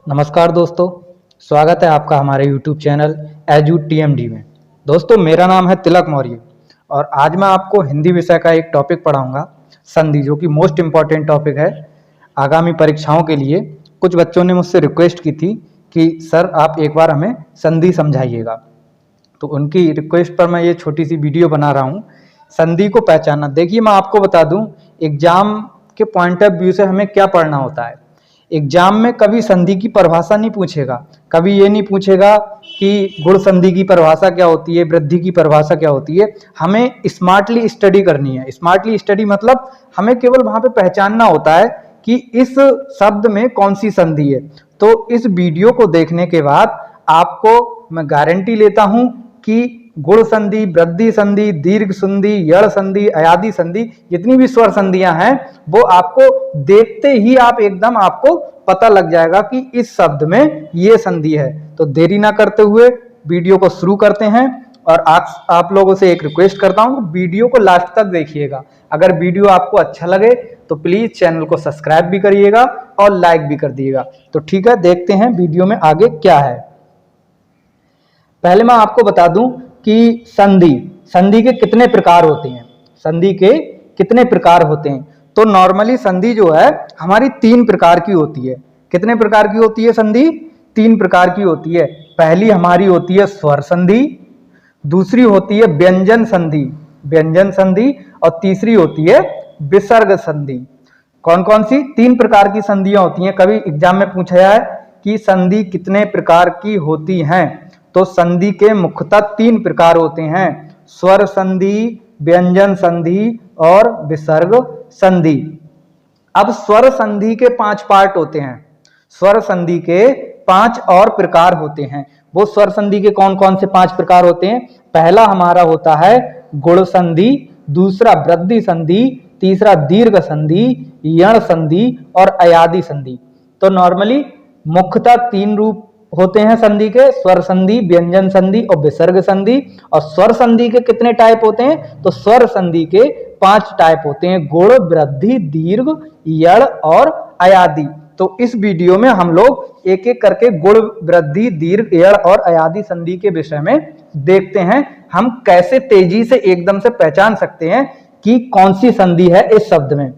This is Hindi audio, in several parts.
नमस्कार दोस्तों, स्वागत है आपका हमारे YouTube चैनल एजू TMD में। दोस्तों, मेरा नाम है तिलक मौर्य और आज मैं आपको हिंदी विषय का एक टॉपिक पढ़ाऊंगा, संधि, जो कि मोस्ट इम्पॉर्टेंट टॉपिक है आगामी परीक्षाओं के लिए। कुछ बच्चों ने मुझसे रिक्वेस्ट की थी कि सर आप एक बार हमें संधि समझाइएगा, तो उनकी रिक्वेस्ट पर मैं ये छोटी सी वीडियो बना रहा हूँ। संधि को पहचानना। देखिए, मैं आपको बता दूं एग्जाम के पॉइंट ऑफ व्यू से हमें क्या पढ़ना होता है। एग्जाम में कभी संधि की परिभाषा नहीं पूछेगा, कभी ये नहीं पूछेगा कि गुण संधि की परिभाषा क्या होती है, वृद्धि की परिभाषा क्या होती है। हमें स्मार्टली स्टडी करनी है। स्मार्टली स्टडी मतलब हमें केवल वहां पे पहचानना होता है कि इस शब्द में कौन सी संधि है। तो इस वीडियो को देखने के बाद आपको मैं गारंटी लेता हूं कि गुण संधि, वृद्धि संधि, दीर्घ संधि, यड़ संधि, अयादि संधि, जितनी भी स्वर संधियां हैं वो आपको देखते ही आपको पता लग जाएगा कि इस शब्द में ये संधि है। तो देरी ना करते हुए वीडियो को शुरू करते हैं। और आप लोगों से एक रिक्वेस्ट करता हूं, वीडियो को लास्ट तक देखिएगा। अगर वीडियो आपको अच्छा लगे तो प्लीज चैनल को सब्सक्राइब भी करिएगा और लाइक भी कर दिएगा। तो ठीक है, देखते हैं वीडियो में आगे क्या है। पहले मैं आपको बता दूं कि संधि के कितने प्रकार होते हैं। संधि के कितने प्रकार होते हैं? तो नॉर्मली संधि जो है हमारी 3 प्रकार की होती है। कितने प्रकार की होती है संधि? 3 प्रकार की होती है। पहली हमारी होती है स्वर संधि, दूसरी होती है व्यंजन संधि और तीसरी होती है विसर्ग संधि। कौन कौन सी 3 प्रकार की संधियां होती हैं? कभी एग्जाम में पूछा है कि संधि कितने प्रकार की होती हैं। तो संधि के मुख्यतः 3 प्रकार होते हैं: स्वर संधि, व्यंजन संधि और विसर्ग संधि। अब स्वर संधि के 5 पार्ट होते हैं। स्वर संधि के 5 और प्रकार होते हैं। वो स्वर संधि के कौन कौन से 5 प्रकार होते हैं? पहला हमारा होता है गुण संधि, दूसरा वृद्धि संधि, तीसरा दीर्घ संधि, यण संधि और अयादि संधि। तो नॉर्मली मुख्यतः 3 रूप होते हैं संधि के: स्वर संधि, व्यंजन संधि और विसर्ग संधि। और स्वर संधि के कितने टाइप होते हैं? तो स्वर संधि के 5 टाइप होते हैं: गुण, वृद्धि, दीर्घ, यड़ और अयादि। तो इस वीडियो में हम लोग एक एक करके गुण, वृद्धि, दीर्घ, यड़ और अयादि संधि के विषय में देखते हैं। हम कैसे तेजी से एकदम से पहचान सकते हैं कि कौन सी संधि है इस शब्द में।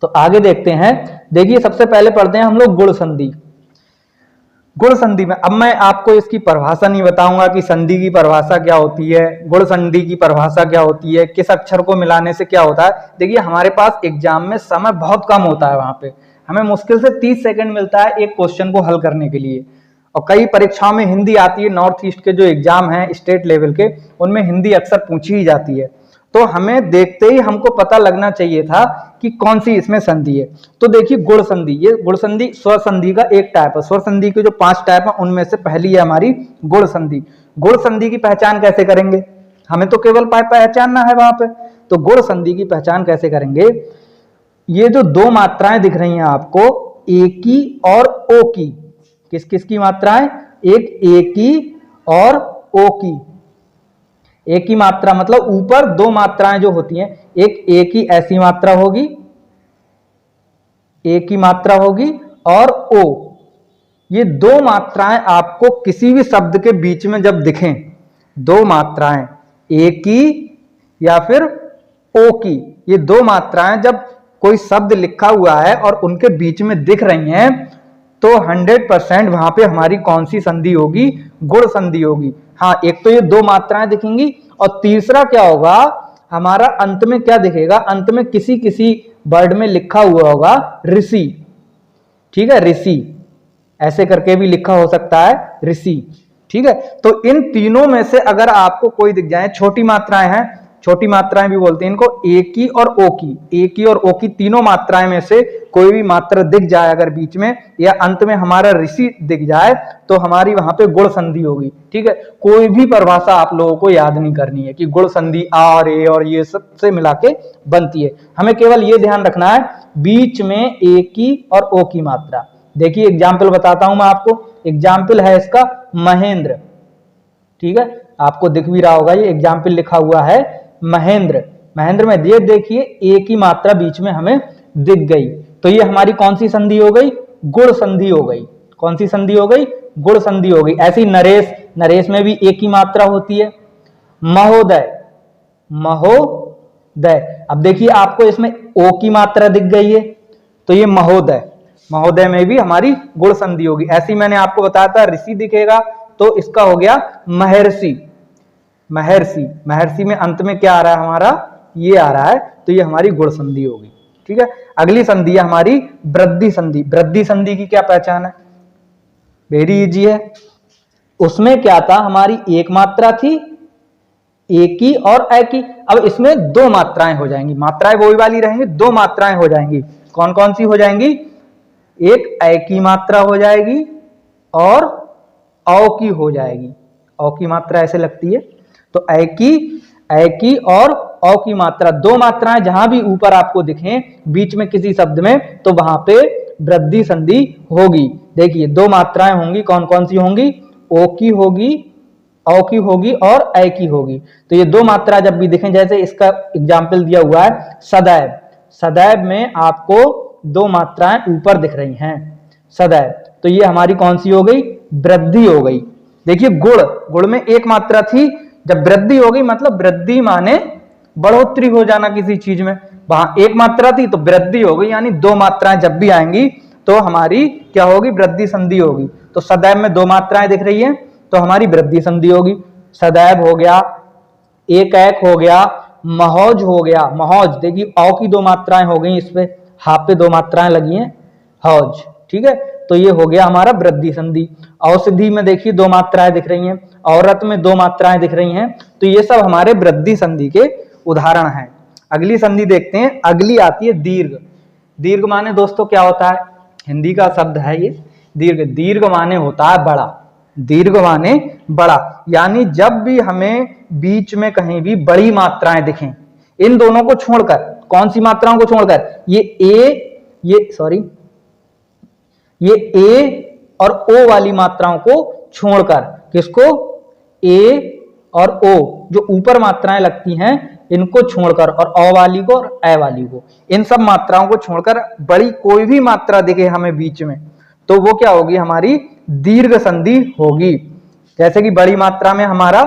तो आगे देखते हैं। देखिए, सबसे पहले पढ़ते हैं हम लोग गुण संधि। गुण संधि में अब मैं आपको इसकी परिभाषा नहीं बताऊंगा कि संधि की परिभाषा क्या होती है, गुण संधि की परिभाषा क्या होती है, किस अक्षर को मिलाने से क्या होता है। देखिए, हमारे पास एग्जाम में समय बहुत कम होता है। वहां पे हमें मुश्किल से 30 सेकंड मिलता है एक क्वेश्चन को हल करने के लिए। और कई परीक्षाओं में हिंदी आती है। नॉर्थ ईस्ट के जो एग्जाम है स्टेट लेवल के, उनमें हिंदी अक्सर पूछी ही जाती है। तो हमें देखते ही हमको पता लगना चाहिए था कि कौन सी इसमें संधि है। तो देखिए, गुण संधि, ये गुण संधि स्वर संधि का एक टाइप है। स्वर संधि के जो 5 टाइप है उनमें से पहली है हमारी गुण संधि। गुण संधि की पहचान कैसे करेंगे? हमें तो केवल पहचानना है वहां पे। तो गुण संधि की पहचान कैसे करेंगे? ये जो 2 मात्राएं दिख रही हैं आपको, ए की और ओ की, किस किस की मात्राएं? एक ए की और ओ की। एक ही मात्रा मतलब ऊपर 2 मात्राएं जो होती हैं, एक ए की ऐसी मात्रा होगी, ए की मात्रा होगी, और ओ। ये 2 मात्राएं आपको किसी भी शब्द के बीच में जब दिखें, 2 मात्राएं ए की या फिर ओ की, ये 2 मात्राएं जब कोई शब्द लिखा हुआ है और उनके बीच में दिख रही हैं, तो 100% वहां पे हमारी कौन सी संधि होगी? गुण संधि होगी। हाँ, एक तो ये 2 मात्राएं दिखेंगी और तीसरा क्या होगा, हमारा अंत में क्या दिखेगा? अंत में किसी किसी वर्ड में लिखा हुआ होगा ऋषि। ठीक है, ऋषि ऐसे करके भी लिखा हो सकता है, ऋषि। ठीक है, तो इन तीनों में से अगर आपको कोई दिख जाए, छोटी मात्राएं हैं, छोटी मात्राएं भी बोलते हैं इनको, ए की और ओ की, ए की और ओ की तीनों मात्राएं में से कोई भी मात्रा दिख जाए अगर बीच में, या अंत में हमारा ऋषि दिख जाए, तो हमारी वहां पे गुण संधि होगी। ठीक है, कोई भी परिभाषा आप लोगों को याद नहीं करनी है कि गुण संधि आ और ए और ये सब से मिला के बनती है। हमें केवल ये ध्यान रखना है बीच में ए की और ओ की मात्रा। देखिए, एग्जाम्पल बताता हूं मैं आपको। एग्जाम्पल है इसका महेंद्र। ठीक है, आपको दिख भी रहा होगा, ये एग्जाम्पल लिखा हुआ है महेंद्र। महेंद्र में ये देखिए ए की मात्रा बीच में हमें दिख गई, तो ये हमारी कौन सी संधि हो गई? गुण संधि हो गई। कौन सी संधि हो गई? गुण संधि हो गई। ऐसी नरेश, नरेश में भी एक ही मात्रा होती है। महोदय, महोदय, अब देखिए आपको इसमें ओ की मात्रा दिख गई है, तो ये महोदय, महोदय में भी हमारी गुण संधि होगी। ऐसी मैंने आपको बताया था ऋषि दिखेगा तो इसका हो गया महर्षि, महर्षि, महर्षि में अंत में क्या आ रहा है हमारा? ये आ रहा है, तो ये हमारी गुण संधि होगी। ठीक है, अगली संधि है हमारी वृद्धि संधि। वृद्धि संधि की क्या पहचान है? वेरी इजी है। उसमें क्या था? हमारी एक मात्रा थी, एकी और एकी। अब इसमें दो मात्राएं हो जाएंगी, मात्राएं वही वाली रहेंगी, दो मात्राएं हो जाएंगी। कौन कौन सी हो जाएंगी? एक एकी मात्रा हो जाएगी और औ की हो जाएगी। औ की मात्रा ऐसे लगती है, तो एकी, एकी और औ की मात्रा, दो मात्राएं जहां भी ऊपर आपको दिखें बीच में किसी शब्द में, तो वहां पे वृद्धि संधि होगी। देखिए दो मात्राएं होंगी, कौन कौन सी होंगी? ओ की होगी, औ की होगी और ए की होगी। तो ये दो मात्रा जब भी दिखें, जैसे इसका एग्जाम्पल दिया हुआ है सदैव, सदैव में आपको दो मात्राएं ऊपर दिख रही हैं, सदैव, तो ये हमारी कौन सी हो गई? वृद्धि हो गई। देखिए गुण, गुण में एक मात्रा थी, जब वृद्धि हो गई मतलब वृद्धि माने बढ़ोतरी हो जाना किसी चीज में, वहां एक मात्रा थी तो वृद्धि हो गई, यानी दो मात्राएं जब भी आएंगी तो हमारी क्या होगी? वृद्धि संधि होगी। तो सदैव में दो मात्राएं दिख रही है तो हमारी वृद्धि संधि होगी। सदैव हो गया, एक एक हो गया, महौज हो गया, महौज, देखिए औ की दो मात्राएं हो गई, इस पे हा पे दो मात्राएं लगी हैं, हौज। ठीक है, तो ये हो गया हमारा वृद्धि संधि। औषधि में देखिए दो मात्राएं दिख रही हैं, औरत में दो मात्राएं दिख रही हैं, तो ये सब हमारे वृद्धि संधि के उदाहरण हैं। अगली संधि देखते हैं, अगली आती है दीर्घ। दीर्घ माने दोस्तों क्या होता है? हिंदी का शब्द है ये दीर्घ। दीर्घ माने होता है बड़ा, दीर्घ माने बड़ा, यानी जब भी हमें बीच में कहीं भी बड़ी मात्राएं दिखें, इन दोनों को छोड़कर, कौन सी मात्राओं को छोड़कर? ये ए और ओ वाली मात्राओं को छोड़कर, किसको? ए और ओ जो ऊपर मात्राएं लगती हैं इनको छोड़कर, और अ वाली को और ए वाली को, इन सब मात्राओं को छोड़कर बड़ी कोई भी मात्रा दिखे हमें बीच में, तो वो क्या होगी? हमारी दीर्घ संधि होगी। जैसे कि बड़ी मात्रा में हमारा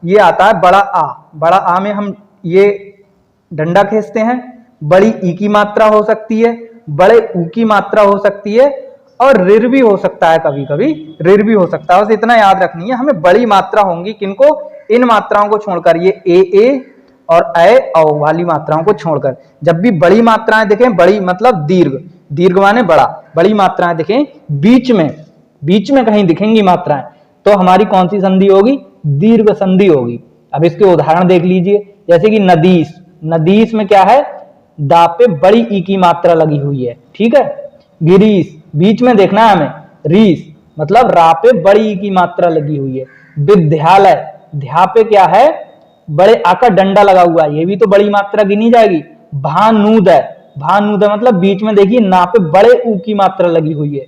ये आता है बड़ा आ, बड़ा आ में हम ये डंडा खींचते हैं, बड़ी ई की मात्रा हो सकती है, बड़े ऊ की मात्रा हो सकती है, और रिर भी हो सकता है, कभी कभी रिर भी हो सकता है। बस इतना याद रखनी है हमें, बड़ी मात्रा होंगी किनको? इन मात्राओं को छोड़कर, ये ए और ए औ वाली मात्राओं को छोड़कर। जब भी बड़ी मात्राएं दिखें, बड़ी मतलब दीर्घ, दीर्घ माने बड़ा, बड़ी मात्राएं दिखें बीच में कहीं दिखेंगी मात्राएं, तो हमारी कौन सी संधि होगी? दीर्घ संधि होगी। अब इसके उदाहरण देख लीजिए, जैसे कि नदीस, नदीस में क्या है? दा पे बड़ी ई की मात्रा लगी हुई है। ठीक है, गिरीश, बीच में देखना है हमें, रीस मतलब रा पे बड़ी ई की मात्रा लगी हुई है। विद्यालय, ध्या पे क्या है? बड़े आ का डंडा लगा हुआ है, ये भी तो बड़ी मात्रा गिनी जाएगी। भानुदय, भानुदय मतलब बीच में देखिए ना पे बड़े ऊ की मात्रा लगी हुई है।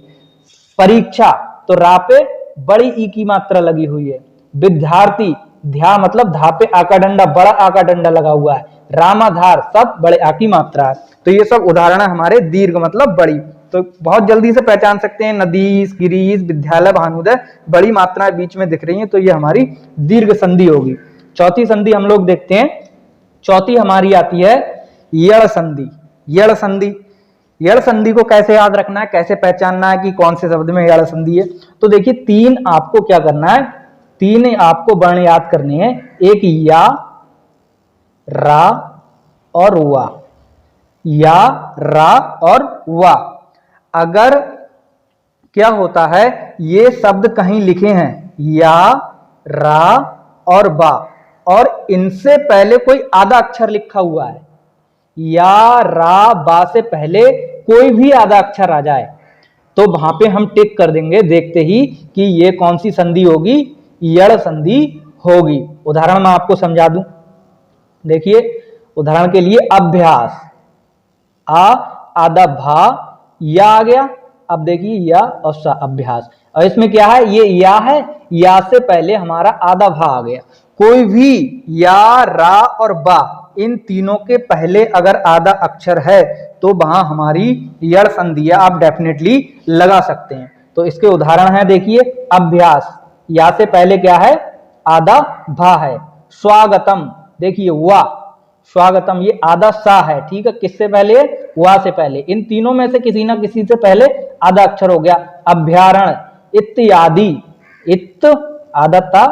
परीक्षा, तो रा पे बड़ी ई की मात्रा लगी हुई है। विद्यार्थी, ध्या मतलब धा पे आ का डंडा, बड़ा आ का डंडा लगा हुआ है। रामाधार, सब बड़े आ की मात्रा है। तो ये सब उदाहरण है हमारे दीर्घ मतलब बड़ी। तो बहुत जल्दी से पहचान सकते हैं, नदीस, गिरीश, विद्यालय, भानुदय, बड़ी मात्राएं बीच में दिख रही हैं, तो ये हमारी दीर्घ संधि होगी। चौथी संधि हम लोग देखते हैं, चौथी हमारी आती है यड़ संधि। यड़ संधि, यड़ संधि को कैसे याद रखना है, कैसे पहचानना है कि कौन से शब्द में यड़ संधि है? तो देखिए तीन आपको क्या करना है, तीन आपको वर्ण याद करने हैं, एक या, रा और वा, या, रा और वा। अगर क्या होता है, ये शब्द कहीं लिखे हैं या, रा और बा, और इनसे पहले कोई आधा अक्षर लिखा हुआ है, या, रा, बा से पहले कोई भी आधा अक्षर आ जाए, तो वहां पे हम टिक कर देंगे देखते ही कि ये कौन सी संधि होगी? यड़ संधि होगी। उदाहरण मैं आपको समझा दूं, देखिए उदाहरण के लिए अभ्यास, आ आधा भा या आ गया, अब देखिए या और सा, अभ्यास। और इसमें क्या है? ये या है, या से पहले हमारा आधा भा आ गया। कोई भी या, रा और बा, इन तीनों के पहले अगर आधा अक्षर है तो वहां हमारी यड़ संधि आप डेफिनेटली लगा सकते हैं। तो इसके उदाहरण है, देखिए अभ्यास, या से पहले क्या है, आधा भा है। स्वागतम, देखिए वा, स्वागतम ये आधा सा है, ठीक है, किससे पहले, वा से पहले। इन तीनों में से किसी ना किसी से पहले आधा अक्षर हो गया। अभ्यारण, इत्यादि, इत आधा ता,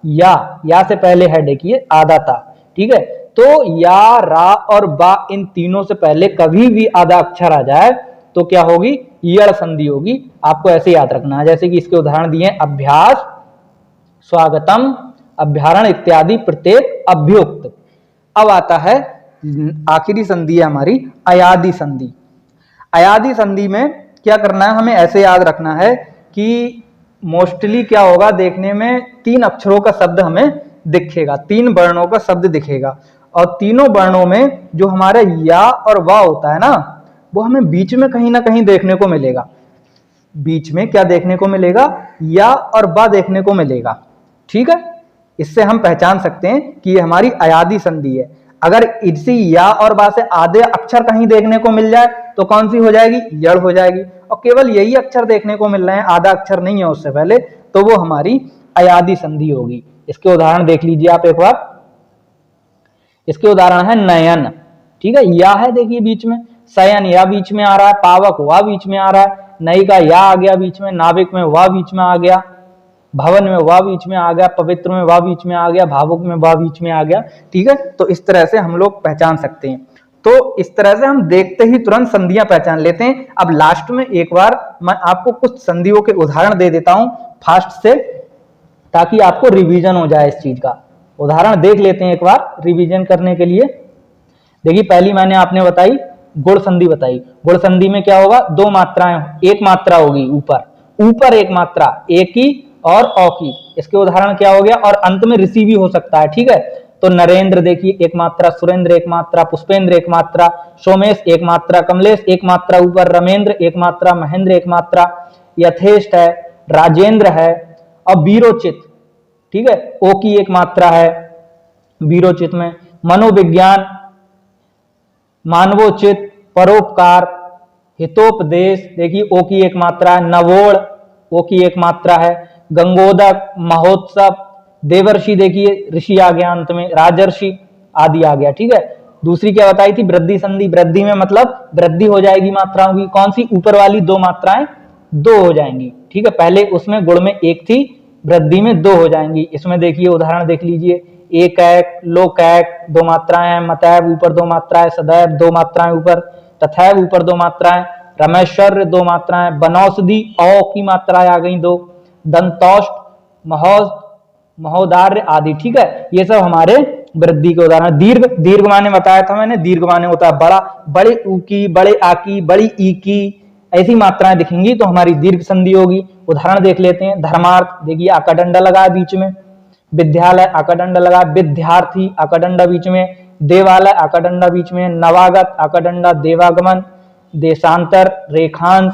या से पहले है, देखिए आधा ता, ठीक है। तो या, रा और बा, इन तीनों से पहले कभी भी आधा अक्षर आ जाए तो क्या होगी, यड़ संधि होगी। आपको ऐसे याद रखना है, जैसे कि इसके उदाहरण दिए, अभ्यास, स्वागतम, अभ्यारण इत्यादि, प्रत्येक, अभ्युक्त। अब आता है आखिरी संधि है हमारी, अयादि संधि। अयादि संधि में क्या करना है, हमें ऐसे याद रखना है कि मोस्टली क्या होगा, देखने में 3 अक्षरों का शब्द हमें दिखेगा, 3 वर्णों का शब्द दिखेगा, और तीनों वर्णों में जो हमारा या और वा होता है ना, वो हमें बीच में कहीं ना कहीं देखने को मिलेगा। बीच में क्या देखने को मिलेगा, या और वा देखने को मिलेगा, ठीक है। इससे हम पहचान सकते हैं कि ये हमारी अयादि संधि है। अगर इसी या और बा से आधे अक्षर कहीं देखने को मिल जाए तो कौन सी हो जाएगी, यड़ हो जाएगी। और केवल यही अक्षर देखने को मिल रहे हैं, आधा अक्षर नहीं है उससे पहले, तो वो हमारी अयादि संधि होगी। इसके उदाहरण देख लीजिए आप एक बार। इसके उदाहरण है नयन, ठीक है, या है देखिए बीच में, शयन या बीच में आ रहा है, पावक वा बीच में आ रहा है, नई का या आ गया बीच में, नाविक में वा बीच में आ गया, भवन में वा बीच में आ गया, पवित्र में वा बीच में आ गया, भावुक में वा बीच में आ गया, ठीक है। तो इस तरह से हम लोग पहचान सकते हैं। तो इस तरह से हम देखते ही तुरंत संधियां पहचान लेते हैं। अब लास्ट में एक बार मैं आपको कुछ संधियों के उदाहरण दे देता हूं फास्ट से, ताकि आपको रिवीजन हो जाए इस चीज का। उदाहरण देख लेते हैं एक बार रिवीजन करने के लिए। देखिए पहली मैंने आपने बताई, गुण संधि बताई। गुण संधि में क्या होगा, 2 मात्राएं, एक मात्रा होगी ऊपर एक मात्रा, एक की और औ की। इसके उदाहरण क्या हो गया, और अंत में ऋषि भी हो सकता है, ठीक है। तो नरेंद्र देखिए एक मात्रा, सुरेंद्र एक मात्रा, पुष्पेंद्र एक मात्रा, सोमेश एक मात्रा, कमलेश एक मात्रा ऊपर, रमेंद्र एक मात्रा, महेंद्र एक मात्रा, यथेष्ट है, राजेंद्र है, और वीरोचित, ठीक है, ओ की एक मात्रा है वीरोचित में। मनोविज्ञान, मानवोचित, परोपकार, हितोपदेश, देखिए ओ की एक मात्रा है। नवोड़, ओ की एक मात्रा है। गंगोदक, महोत्सव, देवर्षि, देखिए ऋषि आ गया अंत में, राजर्षि आदि आ गया, ठीक है। दूसरी क्या बताई थी, वृद्धि संधि। वृद्धि में मतलब वृद्धि हो जाएगी मात्राओं की, कौन सी, ऊपर वाली 2 मात्राएं 2 हो जाएंगी, ठीक है। पहले उसमें गुण में 1 थी, वृद्धि में 2 हो जाएंगी। इसमें देखिए उदाहरण देख लीजिए, एक ऐक, लोकैक 2 मात्राएं हैं, मतैव ऊपर 2 मात्राएं, सदैव 2 मात्राएं ऊपर, तथैव ऊपर 2 मात्राएं, रमेश्वर 2 मात्राएं, बनौषधि औ की मात्राएं आ गई 2, दंतौष्ट, महोज, महोदार्य आदि, ठीक है। ये सब हमारे वृद्धि के उदाहरण। दीर्घ माने बताया था मैंने, दीर्घ माने होता है बड़ा, बड़े ऊ की, बड़े आ की, बड़ी ई की, ऐसी मात्राएं दिखेंगी तो हमारी दीर्घ संधि होगी। उदाहरण देख लेते हैं। धर्मार्थ, देखिए आकाडंडा लगा है बीच में। विद्यालय, आकाडंडा लगा, विद्यार्थी, आकाडंडा बीच में। देवालय, आकाडंडा बीच में। नवागत, आकाडंडा, देवागमन, देशांतर, रेखांश,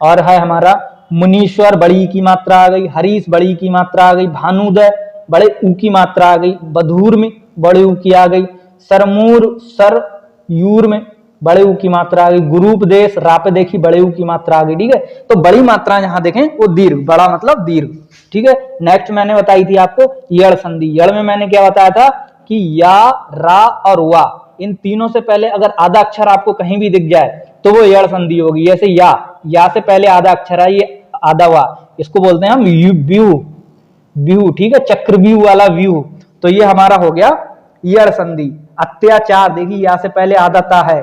और है हमारा मुनीश्वर, बड़ी की मात्रा आ गई। हरीश, बड़ी की मात्रा आ गई। भानुदय, बड़े ऊ की मात्रा आ गई। बधूर में बड़े ऊ की आ गई। सरमूर, सर यूर में बड़े ऊ की मात्रा आ गई। गुरूपदेश, राप देखी बड़े ऊ की मात्रा आ गई, ठीक है। तो बड़ी मात्रा यहां देखें वो दीर्घ, बड़ा मतलब दीर्घ, ठीक है। नेक्स्ट मैंने बताई थी आपको यड़ संधि। यड़ में मैंने क्या बताया था कि या, रा और वा, इन तीनों से पहले अगर आधा अक्षर आपको कहीं भी दिख जाए तो वो यड़ संधि होगी। जैसे या से पहले आधा अक्षर है, ये आधा वा, इसको बोलते हैं हम व्यू, ठीक है, चक्रव्यूह वाला व्यू। तो ये हमारा हो गया यड़ संधि। अत्याचार, देखिए या से पहले आधा ता है।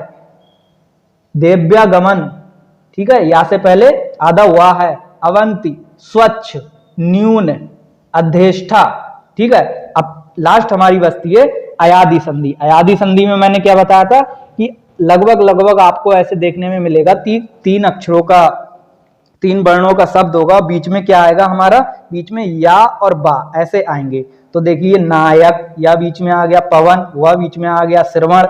देव्यागमन, ठीक है, या से पहले आधा वा है। अवंती, स्वच्छ, न्यून, अध्येष्ठा, ठीक है। अब लास्ट हमारी बचती है अयादि संधि। अयादि संधि में मैंने क्या बताया था कि लगभग आपको ऐसे देखने में मिलेगा 3 अक्षरों का, 3 वर्णों का शब्द होगा। बीच में क्या आएगा हमारा, बीच में या और बा ऐसे आएंगे। तो देखिए नायक, या बीच में आ गया। पवन, वह बीच में आ गया। श्रवण,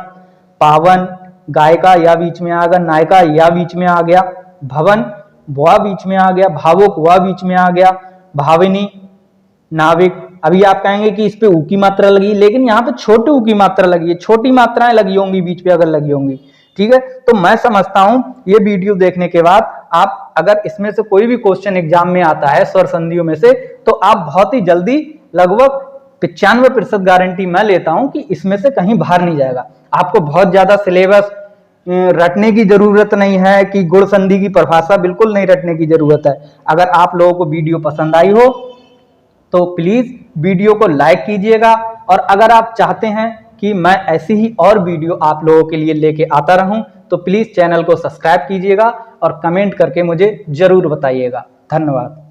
पावन, गायिका, या बीच में आ गया। नायिका, या बीच में आ गया। भवन, वह बीच में आ गया। भावुक, वह बीच में आ गया। भाविनी, नाविक। अभी आप कहेंगे कि इस पे ऊ की मात्रा लगी, लेकिन यहाँ पे छोटे ऊ की मात्रा लगी है, छोटी मात्राएं लगी होंगी बीच पे अगर लगी होंगी, ठीक है। तो मैं समझता हूं ये वीडियो देखने के बाद आप अगर इसमें से कोई भी क्वेश्चन एग्जाम में आता है स्वर संधियों में से, तो आप बहुत ही जल्दी, लगभग 95% गारंटी मैं लेता हूं कि इसमें से कहीं बाहर नहीं जाएगा। आपको बहुत ज्यादा सिलेबस रटने की जरूरत नहीं है कि गुण संधि की परिभाषा बिल्कुल नहीं रटने की जरूरत है। अगर आप लोगों को वीडियो पसंद आई हो तो प्लीज वीडियो को लाइक कीजिएगा, और अगर आप चाहते हैं कि मैं ऐसी ही और वीडियो आप लोगों के लिए लेके आता रहूं तो प्लीज चैनल को सब्सक्राइब कीजिएगा और कमेंट करके मुझे जरूर बताइएगा। धन्यवाद।